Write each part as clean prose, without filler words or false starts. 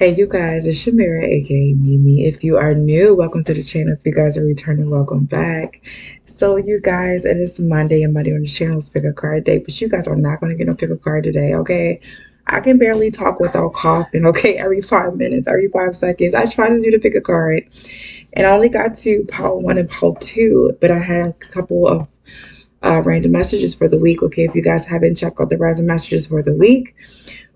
Hey, you guys, it's Shamira, aka Mimi. If you are new, welcome to the channel. If you guys are returning, welcome back. So, you guys, it is Monday, and Monday on the channel is pick a card day, but you guys are not going to get no pick a card today, okay? I can barely talk without coughing, okay? Every 5 minutes, every 5 seconds. I try to do the pick a card, and I only got to Palo 1 and Palo 2, but I had a couple of random messages for the week, okay? If you guys haven't checked out the random messages for the week,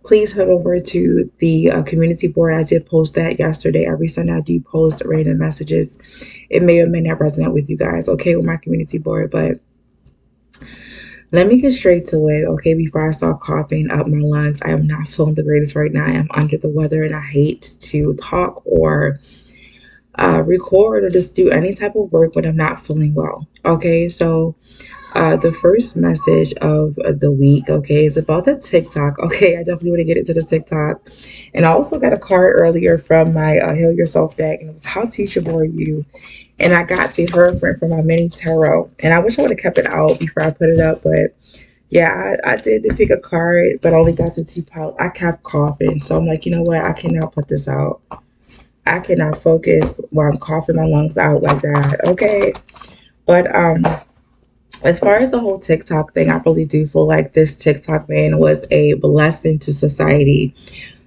please head over to the community board. I did post that yesterday. Every Sunday, I do post random messages. It may or may not resonate with you guys, okay, with my community board. But let me get straight to it, okay, before I start coughing up my lungs. I am not feeling the greatest right now. I am under the weather, and I hate to talk or record or just do any type of work when I'm not feeling well, okay? So the first message of the week, okay, is about the TikTok. Okay, I definitely want to get into the TikTok. And I also got a card earlier from my Heal Yourself deck, and it was How Teachable Are You? And I got the Hierophant from my mini tarot. And I wish I would have kept it out before I put it up, but yeah, I did pick a card, but I only got the teapot. I kept coughing. So I'm like, you know what? I cannot put this out. I cannot focus while I'm coughing my lungs out like that. Okay. But as far as the whole TikTok thing, I really do feel like this TikTok ban was a blessing to society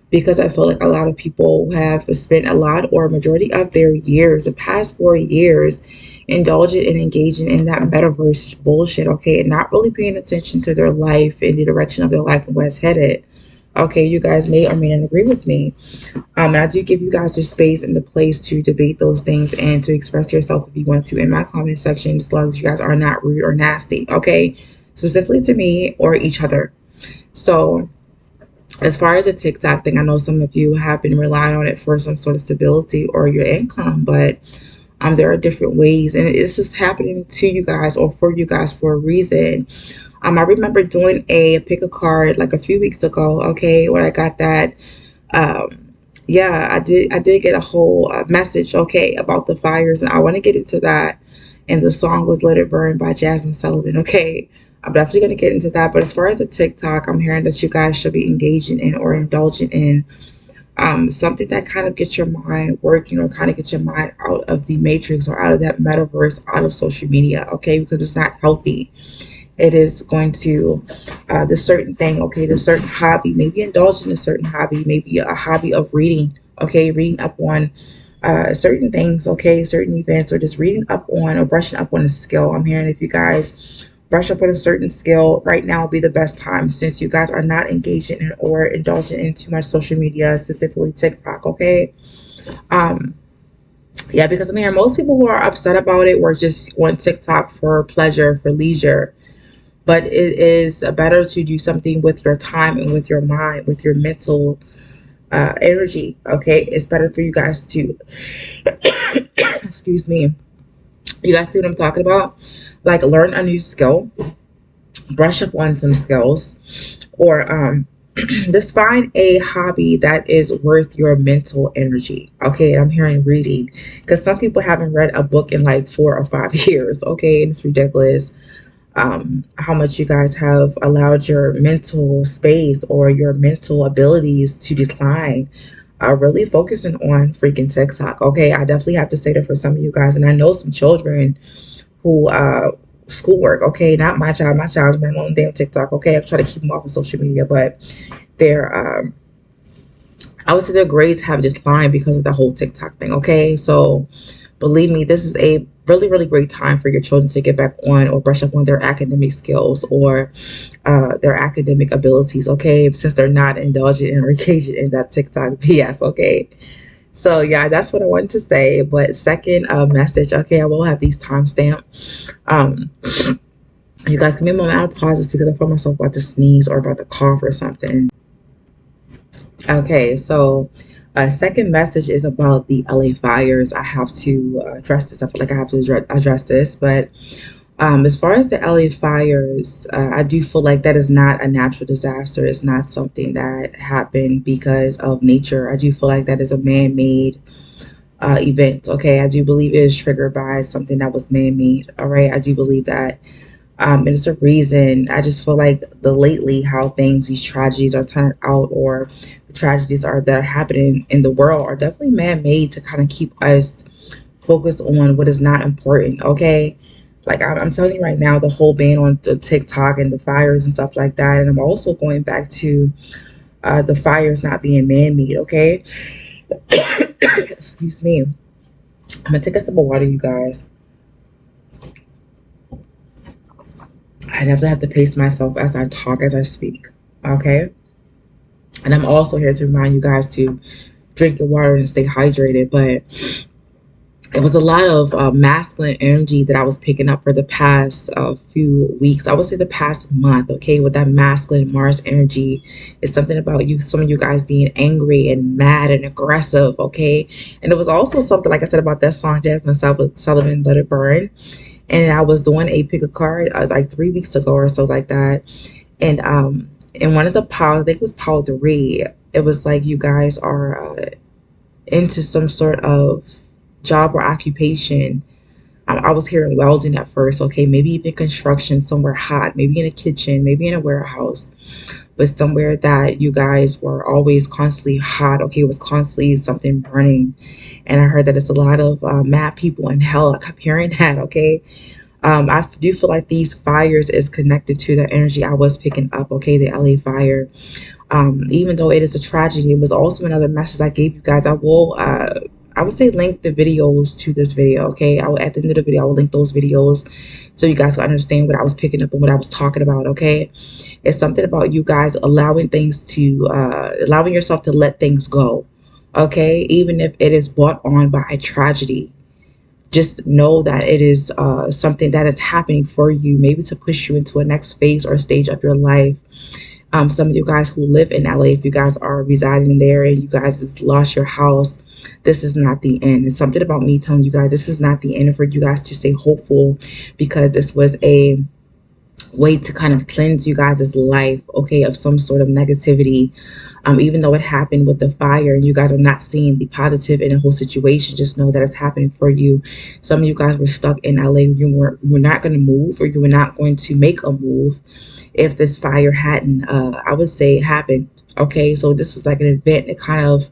because I feel like a lot of people have spent a lot or a majority of their years, the past 4 years, indulging and engaging in that metaverse bullshit, okay, and not really paying attention to their life and the direction of their life and where it's headed. Okay, you guys may or may not agree with me. And I do give you guys the space and the place to debate those things and to express yourself if you want to in my comment section, as long as you guys are not rude or nasty, okay? Specifically to me or each other. So, as far as the TikTok thing, I know some of you have been relying on it for some sort of stability or your income, but there are different ways, and it's just happening to you guys or for you guys for a reason. I remember doing a pick a card like a few weeks ago, okay, when I got that. Yeah, I did get a whole message, okay, about the fires, and I want to get into that. And the song was Let It Burn by Jasmine Sullivan, okay. I'm definitely going to get into that. But as far as the TikTok, I'm hearing that you guys should be engaging in or indulging in something that kind of gets your mind working or kind of get your mind out of the matrix or out of that metaverse, out of social media, okay, because it's not healthy. It is going to the certain thing, okay, the certain hobby, maybe indulge in a certain hobby, maybe a hobby of reading, okay, reading up on certain things, okay, certain events, or just reading up on or brushing up on a skill. I'm hearing if you guys brush up on a certain skill right now will be the best time, since you guys are not engaging in or indulging in too much social media, specifically TikTok, okay. um yeah, because I'm hearing most people who are upset about it were just on TikTok for pleasure, for leisure, but it is better to do something with your time and with your mind, with your mental energy, okay. It's better for you guys to excuse me, you guys see what I'm talking about, like learn a new skill, brush up on some skills, or just find a hobby that is worth your mental energy, okay. And I'm hearing reading, because some people haven't read a book in like 4 or 5 years, okay, and it's ridiculous how much you guys have allowed your mental space or your mental abilities to decline. Really focusing on freaking TikTok. Okay, I definitely have to say that for some of you guys, and I know some children who schoolwork. Okay, not my child. My child is not on damn TikTok. Okay, I'm trying to keep them off of social media, but they're I would say their grades have declined because of the whole TikTok thing. Okay, so believe me, this is a really, really great time for your children to get back on or brush up on their academic skills or their academic abilities, okay, since they're not indulging or engaging in that TikTok BS, okay. So, yeah, that's what I wanted to say. But second message, okay, I will have these timestamp. You guys give me a moment. I'll pause this because I feel myself about to sneeze or about to cough or something. Okay, so second message is about the LA fires. I have to address this. I feel like I have to address this. But as far as the LA fires, I do feel like that is not a natural disaster. It's not something that happened because of nature. I do feel like that is a man-made event. Okay, I do believe it is triggered by something that was man-made. All right, I do believe that. And it's a reason. I just feel like the lately how things, these tragedies are turning out, or the tragedies are that are happening in the world, are definitely man-made to kind of keep us focused on what is not important. Okay, like I'm telling you right now, the whole ban on the TikTok and the fires and stuff like that, and I'm also going back to the fires not being man-made. Okay, excuse me. I'm gonna take a sip of water, you guys. I definitely have to pace myself as I talk, as I speak. Okay. And I'm also here to remind you guys to drink your water and stay hydrated. But it was a lot of masculine energy that I was picking up for the past few weeks. I would say the past month, okay, with that masculine Mars energy. It's something about you, some of you guys being angry and mad and aggressive, okay? And it was also something, like I said, about that song, Jasmine Sullivan, Let It Burn. And I was doing a pick a card like 3 weeks ago or so, like that. And in one of the piles, I think it was pile 3, it was like you guys are into some sort of job or occupation. I was hearing welding at first, okay, maybe even construction somewhere hot, maybe in a kitchen, maybe in a warehouse, but somewhere that you guys were always constantly hot, okay, it was constantly something burning. And I heard that it's a lot of mad people in hell. I kept hearing that, okay. I do feel like these fires is connected to the energy I was picking up, okay, the LA fire. Even though it is a tragedy, it was also another message I gave you guys. I would say link the videos to this video, okay? At the end of the video, I will link those videos so you guys can understand what I was picking up and what I was talking about, okay? It's something about you guys allowing things to, allowing yourself to let things go, okay? Even if it is brought on by a tragedy, just know that it is something that is happening for you, maybe to push you into a next phase or stage of your life. Some of you guys who live in LA, if you guys are residing there and you guys just lost your house, this is not the end. It's something about me telling you guys this is not the end, for you guys to stay hopeful, because this was a way to kind of cleanse you guys' life, okay, of some sort of negativity. Even though it happened with the fire and you guys are not seeing the positive in the whole situation, just know that it's happening for you. Some of you guys were stuck in LA. You were not going to move, or you were not going to make a move if this fire hadn't, I would say, happened. Okay, so this was like an event that kind of,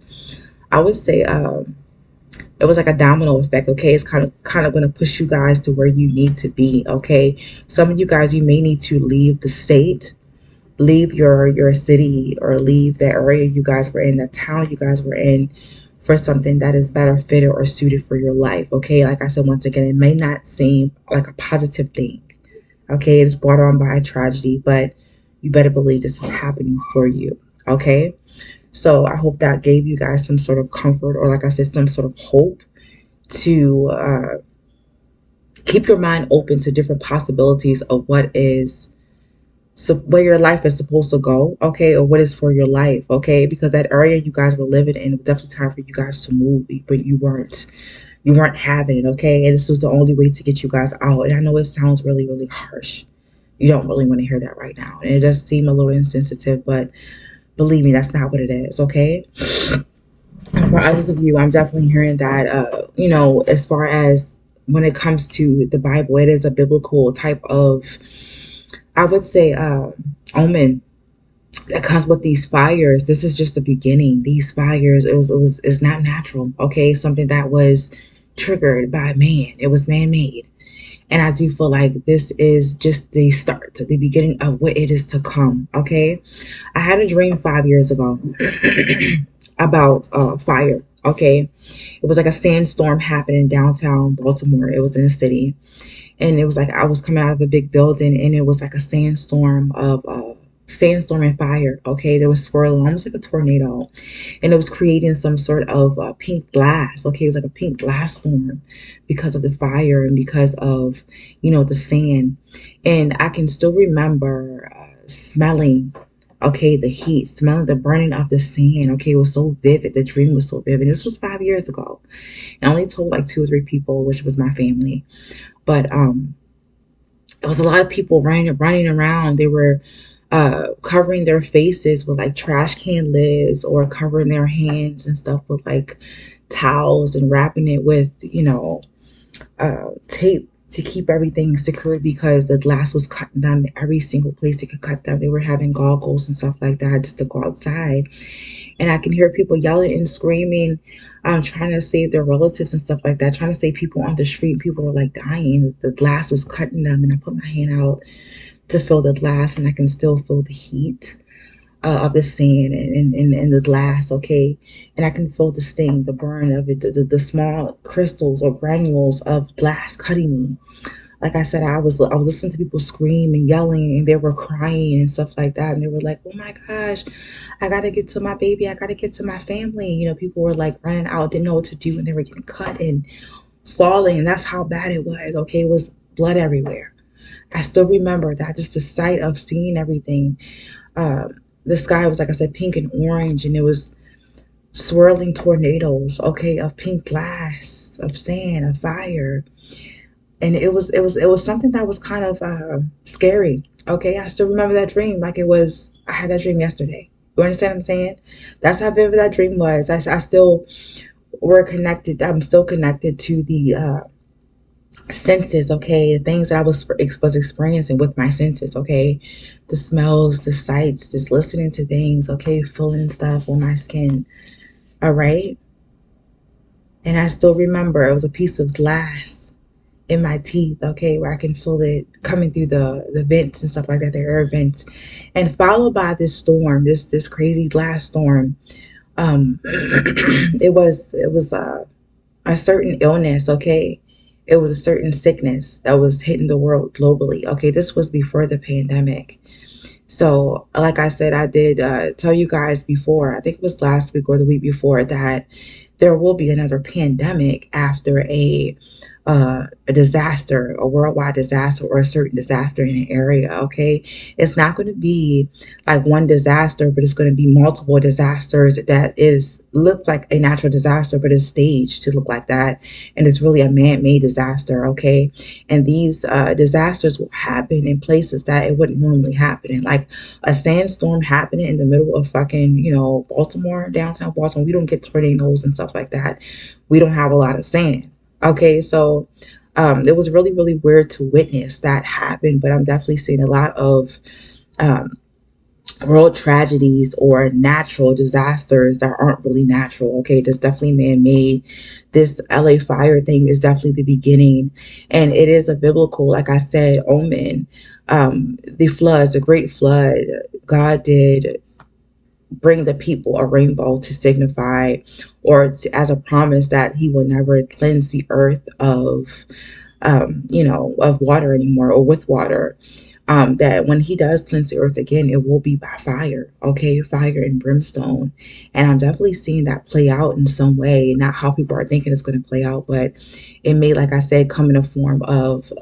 I would say, it was like a domino effect. Okay, it's kind of going to push you guys to where you need to be. Okay, some of you guys, you may need to leave the state, leave your city, or leave that area you guys were in, that town you guys were in, for something that is better fitted or suited for your life. Okay, like I said, once again, it may not seem like a positive thing. Okay, it's brought on by a tragedy, but you better believe this is happening for you. Okay, so I hope that gave you guys some sort of comfort, or like I said, some sort of hope to keep your mind open to different possibilities of what is, so where your life is supposed to go, okay, or what is for your life, okay, because that area you guys were living in, it was definitely time for you guys to move, but you weren't having it, okay, and this was the only way to get you guys out. And I know it sounds really, really harsh. You don't really want to hear that right now, and it does seem a little insensitive, but believe me, that's not what it is, okay. And for others of you, I'm definitely hearing that, as far as when it comes to the Bible, it is a biblical type of, I would say, omen that comes with these fires. This is just the beginning. These fires, is not natural. Okay, something that was triggered by man. It was man-made, and I do feel like this is just the start, the beginning of what it is to come. Okay, I had a dream 5 years ago about fire. Okay, it was like a sandstorm happening downtown Baltimore. It was in the city, and it was like I was coming out of a big building, and it was like a sandstorm and fire. Okay, there was swirling almost like a tornado, and it was creating some sort of pink glass. Okay, it was like a pink glass storm because of the fire and because of the sand. And I can still remember smelling, okay, the heat, smelling the burning of the sand. Okay, it was so vivid. The dream was so vivid. This was 5 years ago. I only told like 2 or 3 people, which was my family. But it was a lot of people running around. They were covering their faces with like trash can lids, or covering their hands and stuff with like towels, and wrapping it with tape, to keep everything secured because the glass was cutting them every single place they could cut them. They were having goggles and stuff like that just to go outside. And I can hear people yelling and screaming, trying to save their relatives and stuff like that, trying to save people on the street. People were like dying. The glass was cutting them, and I put my hand out to feel the glass, and I can still feel the heat of the sand and the glass, okay? And I can feel the sting, the burn of it, the small crystals or granules of glass cutting me. Like I said, I was listening to people scream and yelling, and they were crying and stuff like that. And they were like, "Oh my gosh, I gotta get to my baby. I gotta get to my family." You know, people were like running out, didn't know what to do, and they were getting cut and falling. And that's how bad it was. Okay, it was blood everywhere. I still remember that, just the sight of seeing everything. The sky was, like I said, pink and orange, and it was swirling tornadoes, okay, of pink glass, of sand, of fire. And it was something that was kind of scary. Okay, I still remember that dream like it was. I had that dream yesterday. You understand what I'm saying? That's how vivid that dream was. I still were connected. I'm still connected to the senses. Okay, the things that I was experiencing with my senses. Okay, the smells, the sights, just listening to things. Okay, feeling stuff on my skin. All right, and I still remember it was a piece of glass in my teeth, okay, where I can feel it coming through the vents and stuff like that, the air vents, and followed by this storm, this crazy glass storm. It was a certain illness, okay. It was a certain sickness that was hitting the world globally. Okay, this was before the pandemic. So, like I said, I did tell you guys before, I think it was last week or the week before, that there will be another pandemic after a disaster, a worldwide disaster, or a certain disaster in an area. Okay, it's not going to be like one disaster, but it's going to be multiple disasters that is looks like a natural disaster, but is staged to look like that, and it's really a man-made disaster. Okay, and these disasters will happen in places that it wouldn't normally happen in, like a sandstorm happening in the middle of fucking, Baltimore, downtown Baltimore. We don't get tornadoes and stuff like that. We don't have a lot of sand. Okay, so it was really, really weird to witness that happen, but I'm definitely seeing a lot of um, world tragedies or natural disasters that aren't really natural. Okay, that's definitely man-made. This LA fire thing is definitely the beginning, and it is a biblical, like I said, omen. The floods, the great flood, God did bring the people a rainbow to signify, or as a promise that he will never cleanse the earth of water anymore, or with water. That when he does cleanse the earth again, it will be by fire. Okay, fire and brimstone. And I'm definitely seeing that play out in some way, not how people are thinking it's going to play out, but it may, like I said, come in a form of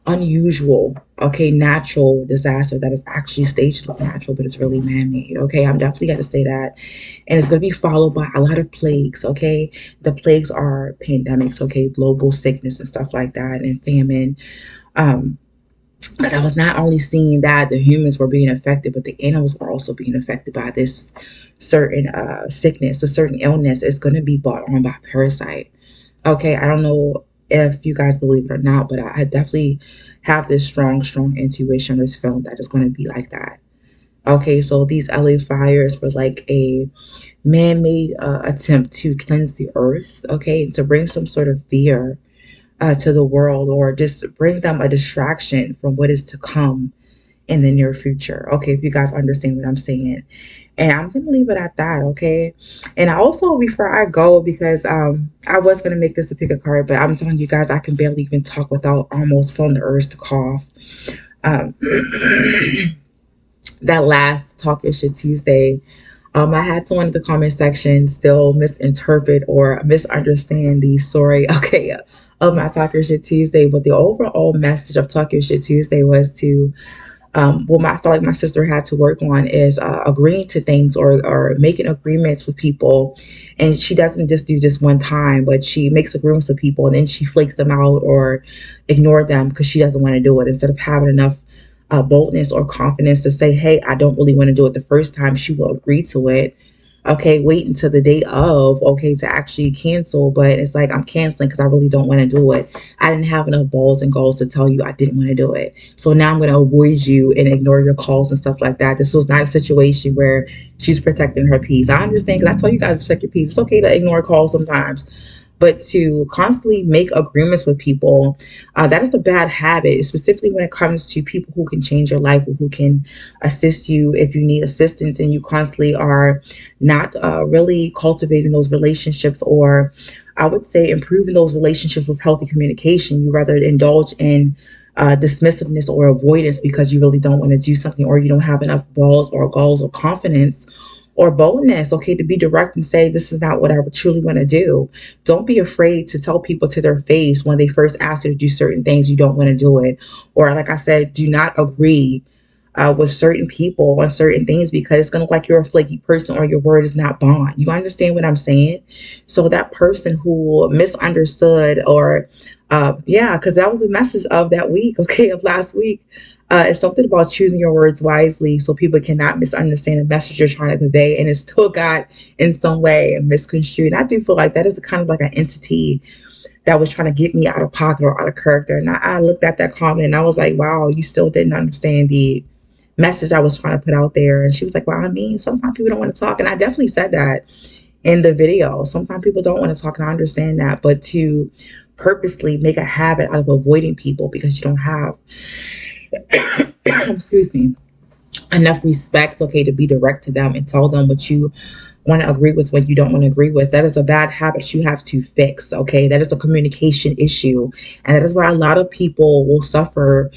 unusual, okay, natural disaster that is actually staged like natural, but it's really man-made. Okay, I'm definitely going to say that. And it's going to be followed by a lot of plagues. Okay, the plagues are pandemics, okay, global sickness and stuff like that, and famine. Because I was not only seeing that the humans were being affected, but the animals were also being affected by this certain sickness, a certain illness. Is going to be brought on by parasite. Okay, I don't know if you guys believe it or not, but I definitely have this strong, strong intuition, this feeling that it's going to be like that. Okay, so these LA fires were like a man-made attempt to cleanse the earth, okay, and to bring some sort of fear to the world, or just bring them a distraction from what is to come in the near future. Okay, if you guys understand what I'm saying. And I'm gonna leave it at that, okay? And I also, before I go, because I was gonna make this a pick a card, but I'm telling you guys, I can barely even talk without almost feeling the urge to cough. Um that last Talk Your Shit Tuesday, I had someone in the comment section still misinterpret or misunderstand the story, okay, of my Talk Your Shit Tuesday. But the overall message of Talk Your Shit Tuesday was to, what I felt like my sister had to work on is agreeing to things, or making agreements with people. And she doesn't just do just one time, but she makes agreements with people and then she flakes them out or ignore them because she doesn't want to do it. Instead of having enough boldness or confidence to say, hey, I don't really want to do it the first time, she will agree to it. Okay, wait until the day of, okay, to actually cancel. But it's like, I'm canceling because I really don't want to do it. I didn't have enough balls and goals to tell you I didn't want to do it. So now I'm going to avoid you and ignore your calls and stuff like that. This was not a situation where she's protecting her peace. I understand, because I tell you guys to protect your peace. It's okay to ignore calls sometimes. But to constantly make agreements with people, that is a bad habit, specifically when it comes to people who can change your life, who can assist you if you need assistance, and you constantly are not really cultivating those relationships, or I would say improving those relationships with healthy communication. You rather indulge in dismissiveness or avoidance because you really don't want to do something, or you don't have enough balls or goals or confidence or boldness, okay, to be direct and say, this is not what I would truly want to do. Don't be afraid to tell people to their face when they first ask you to do certain things, you don't want to do it. Or, like I said, do not agree with certain people on certain things, because it's going to look like you're a flaky person or your word is not bond. You understand what I'm saying? So that person who misunderstood, or yeah, because that was the message of that week, okay, of last week. It's something about choosing your words wisely so people cannot misunderstand the message you're trying to convey, and it still got in some way misconstrued. And I do feel like that is a kind of like an entity that was trying to get me out of pocket or out of character. And I looked at that comment and I was like, wow, you still didn't understand the message I was trying to put out there. And she was like, well, I mean, sometimes people don't want to talk. And I definitely said that in the video. Sometimes people don't want to talk, and I understand that. But to purposely make a habit out of avoiding people because you don't have, excuse me, enough respect, okay, to be direct to them and tell them what you want to agree with, what you don't want to agree with. That is a bad habit you have to fix, okay? That is a communication issue. And that is why a lot of people will suffer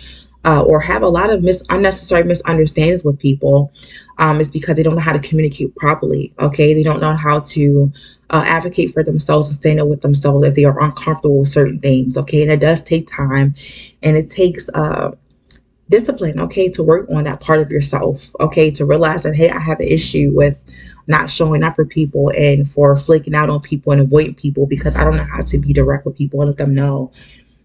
or have a lot of unnecessary misunderstandings with people. Is because they don't know how to communicate properly, okay? They don't know how to advocate for themselves and stand up with themselves if they are uncomfortable with certain things, okay? And it does take time, and it takes discipline, okay, to work on that part of yourself, okay, to realize that, hey, I have an issue with not showing up for people and for flaking out on people and avoiding people because I don't know how to be direct with people and let them know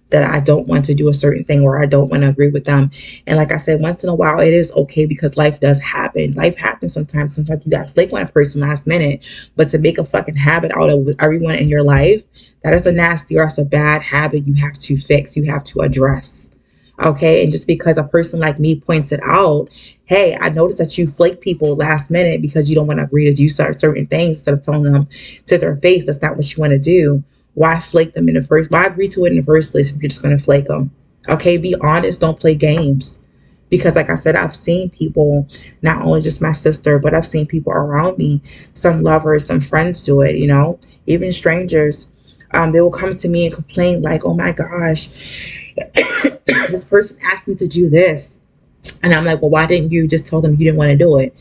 that I don't want to do a certain thing or I don't want to agree with them. And like I said, once in a while, it is okay because life does happen. Life happens sometimes. Sometimes you got to flake on a person last minute, but to make a fucking habit out of everyone in your life, that is a nasty, or that's a bad habit you have to fix. You have to address. Okay. And just because a person like me points it out, hey, I noticed that you flake people last minute because you don't want to agree to do certain things, instead of telling them to their face that's not what you want to do. Why flake them in the first? Why agree to it in the first place if you're just going to flake them? Okay. Be honest. Don't play games. Because like I said, I've seen people, not only just my sister, but I've seen people around me, some lovers, some friends do it, even strangers. They will come to me and complain like, oh my gosh, this person asked me to do this. And I'm like, well, why didn't you just tell them you didn't want to do it?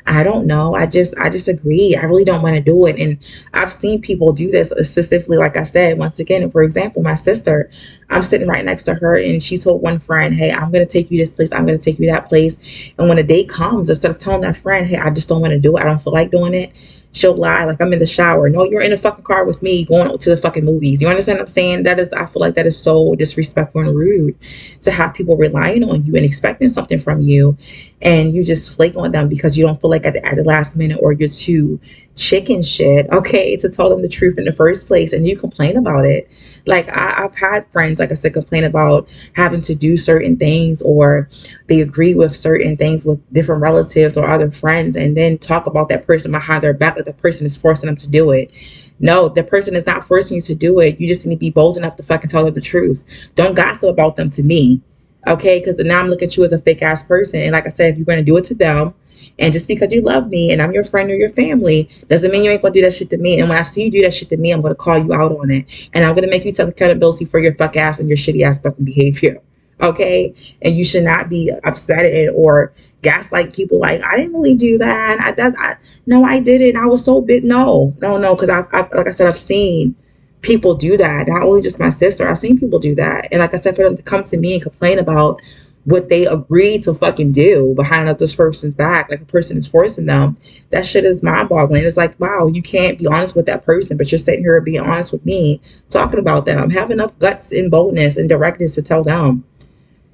I don't know. I just agree. I really don't want to do it. And I've seen people do this specifically, like I said, once again, for example, my sister, I'm sitting right next to her and she told one friend, hey, I'm going to take you this place. I'm going to take you that place. And when a date comes, instead of telling that friend, hey, I just don't want to do it, I don't feel like doing it, she'll lie like I'm in the shower. No, you're in the fucking car with me going to the fucking movies. You understand what I'm saying? I feel like that is so disrespectful and rude to have people relying on you and expecting something from you, and you just flake on them because you don't feel like at the last minute, or you're too chicken shit, okay, to tell them the truth in the first place, and you complain about it. Like I've had friends, like I said, complain about having to do certain things, or they agree with certain things with different relatives or other friends, and then talk about that person behind their back, that the person is forcing them to do it. No, the person is not forcing you to do it. You just need to be bold enough to fucking tell them the truth. Don't gossip about them to me, okay? Because now I'm looking at you as a fake ass person. And like I said, if you're going to do it to them, and just because you love me and I'm your friend or your family, doesn't mean you ain't going to do that shit to me. And when I see you do that shit to me, I'm going to call you out on it. And I'm going to make you take accountability for your fuck ass and your shitty ass fucking behavior. Okay? And you should not be upset at it or gaslight people like, I didn't really do that. No, I didn't. I was so big. No. Because like I said, I've seen people do that. Not only just my sister, I've seen people do that. And like I said, for them to come to me and complain about what they agreed to fucking do behind this person's back, like a person is forcing them, that shit is mind-boggling. It's like, wow, you can't be honest with that person, but you're sitting here being honest with me, talking about them. Have enough guts and boldness and directness to tell them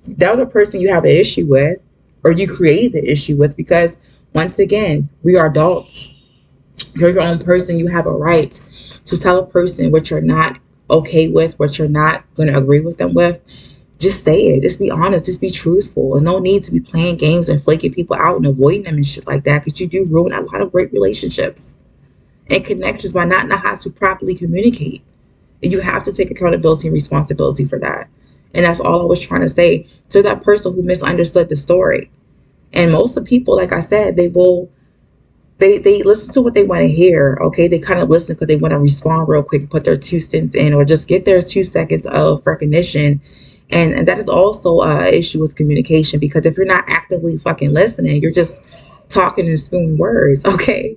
that other person you have an issue with, or you created the issue with, because once again, we are adults. You're your own person. You have a right to tell a person what you're not okay with, what you're not going to agree with them with. Just say it. Just be honest. Just be truthful. There's no need to be playing games and flaking people out and avoiding them and shit like that, because you do ruin a lot of great relationships and connections by not know how to properly communicate. And you have to take accountability and responsibility for that. And that's all I was trying to say to that person who misunderstood the story. And most of the people, like I said, they listen to what they want to hear. Okay, they kind of listen because they want to respond real quick and put their 2 cents in, or just get their 2 seconds of recognition. And that is also an issue with communication, because if you're not actively fucking listening, you're just talking and spewing words. Okay,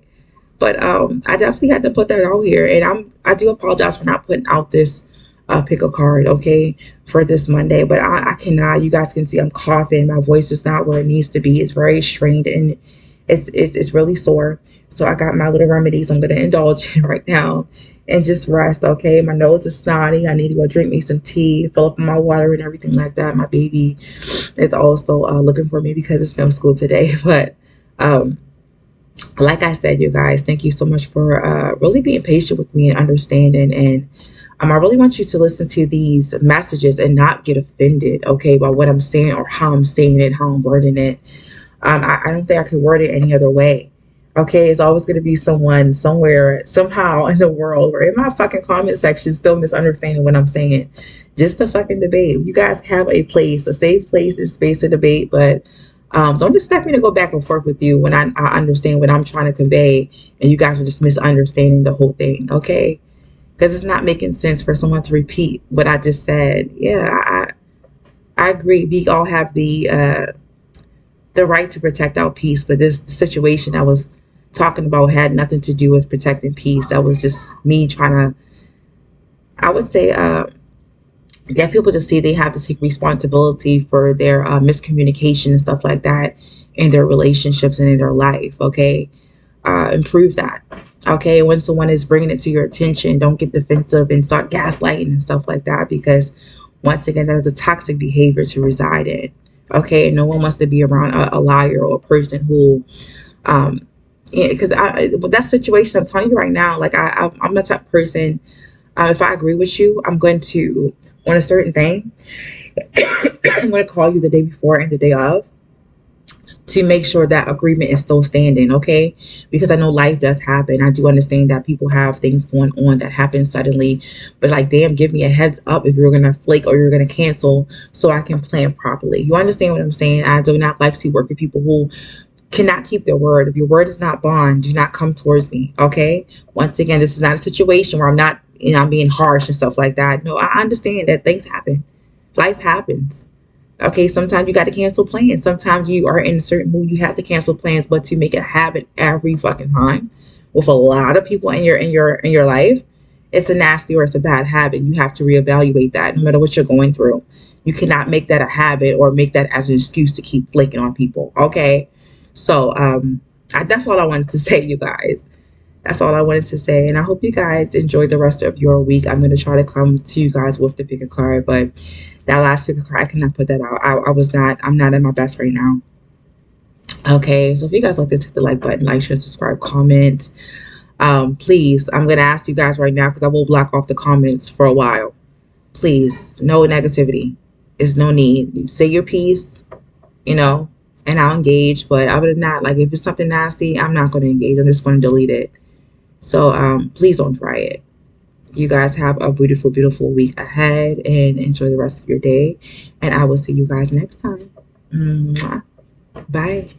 but I definitely had to put that out here, and I do apologize for not putting out this pick a card, okay, for this Monday. But I cannot. You guys can see I'm coughing. My voice is not where it needs to be. It's very strained and it's really sore. So I got my little remedies I'm gonna indulge in right now and just rest. Okay, my nose is snotty. I need to go drink me some tea, fill up my water and everything like that. My baby is also looking for me because it's no school today, but. Like I said, you guys, thank you so much for really being patient with me and understanding. And I really want you to listen to these messages and not get offended, okay, by what I'm saying or how I'm saying it, how I'm wording it. I don't think I could word it any other way. Okay, it's always going to be someone somewhere, somehow in the world, or in my fucking comment section, still misunderstanding what I'm saying. Just a fucking debate. You guys have a place, a safe place and space to debate, but don't expect me to go back and forth with you when I understand what I'm trying to convey, and you guys are just misunderstanding the whole thing. Okay, because it's not making sense for someone to repeat what I just said. Yeah, I agree. We all have the right to protect our peace, but this situation I was talking about had nothing to do with protecting peace. That was just me trying to, I would say, get people to see they have to take responsibility for their miscommunication and stuff like that in their relationships and in their life. Okay, improve that. Okay, when someone is bringing it to your attention, don't get defensive and start gaslighting and stuff like that, because once again, that is a toxic behavior to reside in. Okay, and no one wants to be around a liar or a person who yeah, because with that situation, I'm telling you right now, like I'm the type of person, if I agree with you, I'm going to, on a certain thing, I'm going to call you the day before and the day of to make sure that agreement is still standing, okay? Because I know life does happen. I do understand that people have things going on that happen suddenly, but like, damn, give me a heads up if you're gonna flake or you're gonna cancel, so I can plan properly. You understand what I'm saying? I do not like to work with people who cannot keep their word. If your word is not bond, do not come towards me, okay? Once again, this is not a situation where I'm not, I'm being harsh and stuff like that. No, I understand that things happen. Life happens. Okay, sometimes you got to cancel plans. Sometimes you are in a certain mood, you have to cancel plans, but to make it happen every fucking time with a lot of people in your life, it's a nasty or it's a bad habit. You have to reevaluate that no matter what you're going through. You cannot make that a habit or make that as an excuse to keep flaking on people. Okay, so that's all I wanted to say, you guys. That's all I wanted to say. And I hope you guys enjoy the rest of your week. I'm going to try to come to you guys with the pick a card, but that last pick a card, I cannot put that out. I'm not at my best right now. Okay, so if you guys like this, hit the like button, like, share, subscribe, comment. Please, I'm going to ask you guys right now, because I will block off the comments for a while. Please, no negativity. There's no need. Say your piece, and I'll engage. But other than that, like, if it's something nasty, I'm not going to engage. I'm just going to delete it. So please don't try it. You guys have a beautiful, beautiful week ahead and enjoy the rest of your day. And I will see you guys next time. Mwah. Bye.